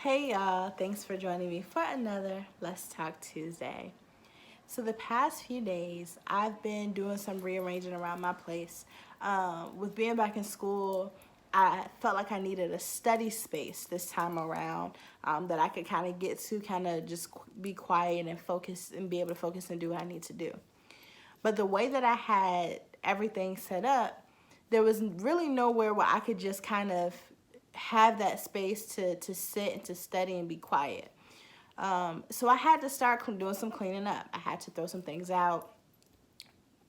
Hey y'all, thanks for joining me for another Let's Talk Tuesday. So, the past few days, I've been doing some rearranging around my place. With being back in school, I felt like I needed a study space this time around that I could kind of get to, kind of just be quiet and focus and be able to focus and do what I need to do. But the way that I had everything set up, there was really nowhere where I could just kind of have that space to sit and to study and be quiet. So I had to start doing some cleaning up. I had to throw some things out,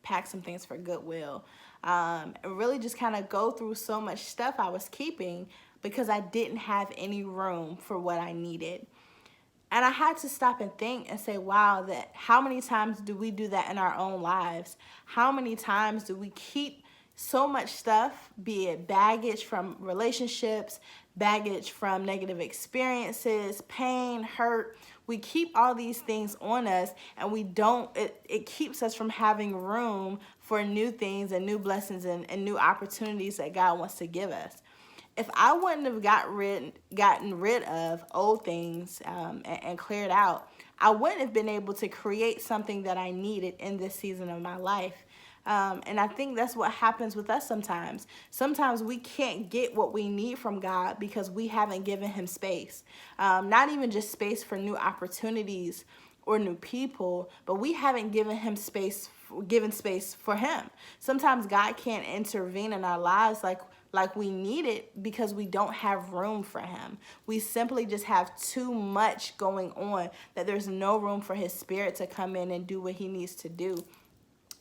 pack some things for Goodwill, and really just kind of go through so much stuff I was keeping because I didn't have any room for what I needed. And I had to stop and think and say, wow, that how many times do we do that in our own lives? How many times do we keep so much stuff, be it baggage from relationships, baggage from negative experiences, pain, hurt? We keep all these things on us and we don't, it keeps us from having room for new things and new blessings and new opportunities that God wants to give us. If I wouldn't have gotten rid of old things and cleared out, I wouldn't have been able to create something that I needed in this season of my life. And I think that's what happens with us sometimes. Sometimes we can't get what we need from God because we haven't given Him space. Not even just space for new opportunities or new people, but we haven't given space for Him. Sometimes God can't intervene in our lives like we need it because we don't have room for Him. We simply just have too much going on that there's no room for His Spirit to come in and do what He needs to do.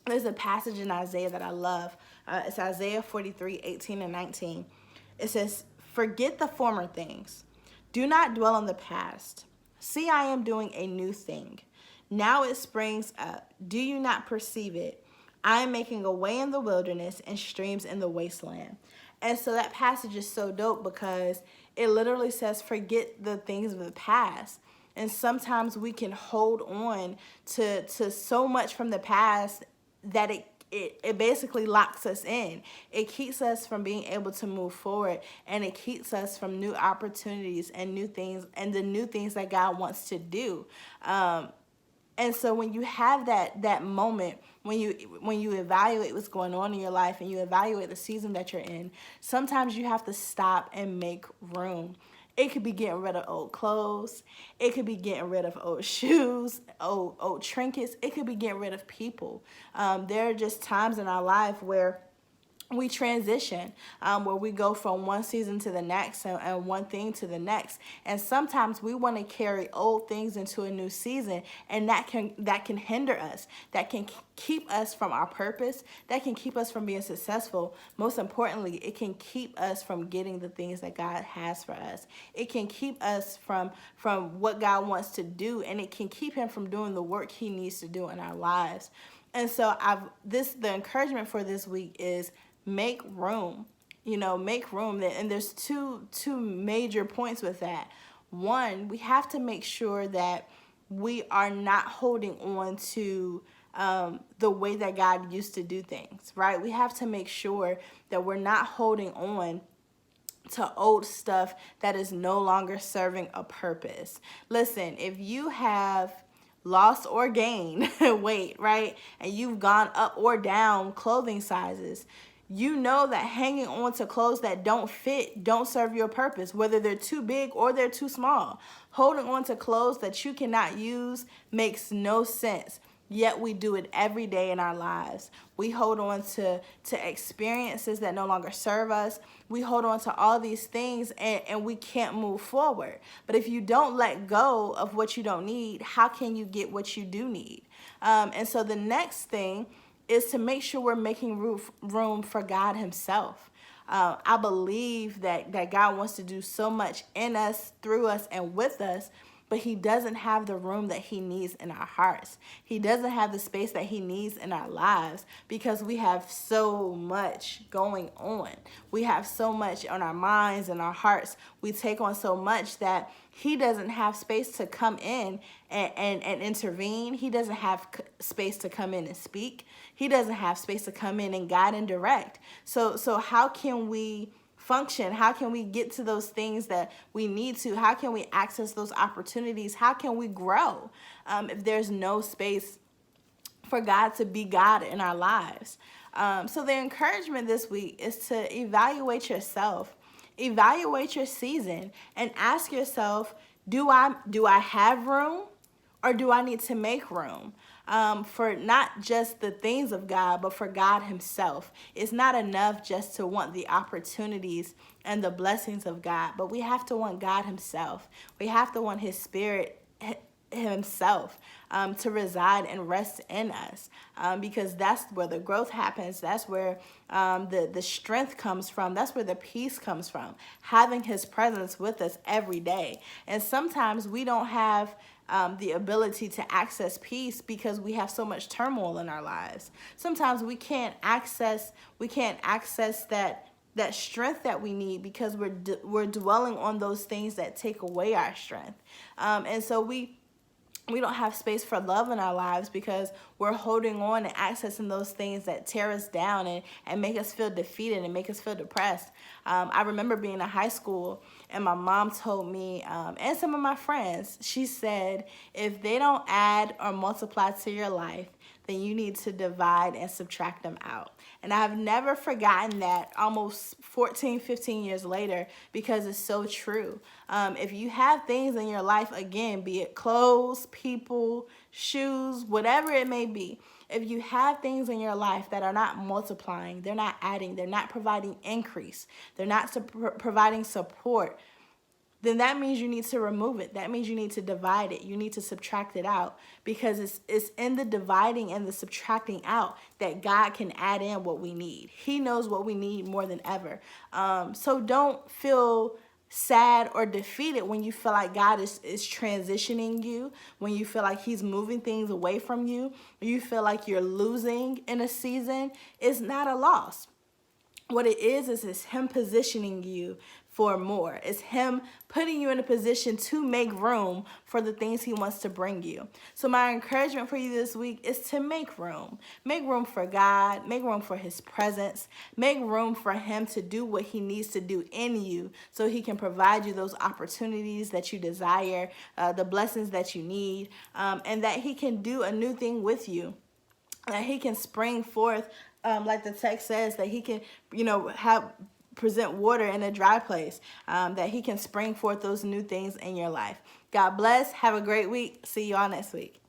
There's a passage in Isaiah that I love. It's Isaiah 43:18 and 19. It says, "Forget the former things. Do not dwell on the past. See, I am doing a new thing. Now it springs up. Do you not perceive it? I am making a way in the wilderness and streams in the wasteland." And so that passage is so dope because it literally says, forget the things of the past. And sometimes we can hold on to so much from the past that it basically locks us in. It keeps us from being able to move forward, and it keeps us from new opportunities and new things and the new things that God wants to do. And so when you have that moment, when you evaluate what's going on in your life and you evaluate the season that you're in, sometimes you have to stop and make room. It could be getting rid of old clothes. It could be getting rid of old shoes, old trinkets. It could be getting rid of people. There are just times in our life where we transition, where we go from one season to the next and one thing to the next, and sometimes we want to carry old things into a new season, and that can hinder us, that can keep us from our purpose, that can keep us from being successful. Most importantly, it can keep us from getting the things that God has for us. It can keep us from what God wants to do, and it can keep Him from doing the work He needs to do in our lives. And so the encouragement for this week is make room. Make room. And there's two major points with that. One, we have to make sure that we are not holding on to the way that God used to do things, right? We have to make sure that we're not holding on to old stuff that is no longer serving a purpose. Listen, if you have lost or gained weight, right, and you've gone up or down clothing sizes, you know that hanging on to clothes that don't fit don't serve your purpose, whether they're too big or they're too small. Holding on to clothes that you cannot use makes no sense. Yet we do it every day in our lives. We hold on to experiences that no longer serve us. We hold on to all these things and we can't move forward. But if you don't let go of what you don't need, how can you get what you do need? And so the next thing is to make sure we're making room for God Himself. I believe that God wants to do so much in us, through us, and with us, but He doesn't have the room that He needs in our hearts. He doesn't have the space that He needs in our lives because we have so much going on. We have so much on our minds and our hearts. We take on so much that He doesn't have space to come in and intervene. He doesn't have space to come in and speak. He doesn't have space to come in and guide and direct. So how can we function? How can we get to those things that we need to? How can we access those opportunities? How can we grow if there's no space for God to be God in our lives? So the encouragement this week is to evaluate yourself, evaluate your season, and ask yourself, do I have room, or do I need to make room for not just the things of God, but for God himself? It's not enough just to want the opportunities and the blessings of God, but we have to want God himself. We have to want his spirit himself to reside and rest in us, because that's where the growth happens. That's where the strength comes from. That's where the peace comes from, having his presence with us every day. And sometimes we don't have the ability to access peace because we have so much turmoil in our lives. Sometimes we can't access that strength that we need because we're dwelling on those things that take away our strength. And so we don't have space for love in our lives because we're holding on and accessing those things that tear us down and make us feel defeated and make us feel depressed. I remember being in high school, and my mom told me, and some of my friends, she said, if they don't add or multiply to your life, then you need to divide and subtract them out. And I've never forgotten that almost 14, 15 years later, because it's so true. If you have things in your life, again, be it clothes, people, shoes, whatever it may be, if you have things in your life that are not multiplying, they're not adding, they're not providing increase, they're not providing support, then that means you need to remove it. That means you need to divide it. You need to subtract it out, because it's in the dividing and the subtracting out that God can add in what we need. He knows what we need more than ever. So don't feel sad or defeated when you feel like God is transitioning you, when you feel like he's moving things away from you, when you feel like you're losing in a season. It's not a loss. What it is him positioning you for more. It's him putting you in a position to make room for the things he wants to bring you. So my encouragement for you this week is to make room. Make room for God. Make room for his presence. Make room for him to do what he needs to do in you so he can provide you those opportunities that you desire, the blessings that you need, and that he can do a new thing with you, that he can spring forth, like the text says, that he can, present water in a dry place, that he can spring forth those new things in your life. God bless. Have a great week. See you all next week.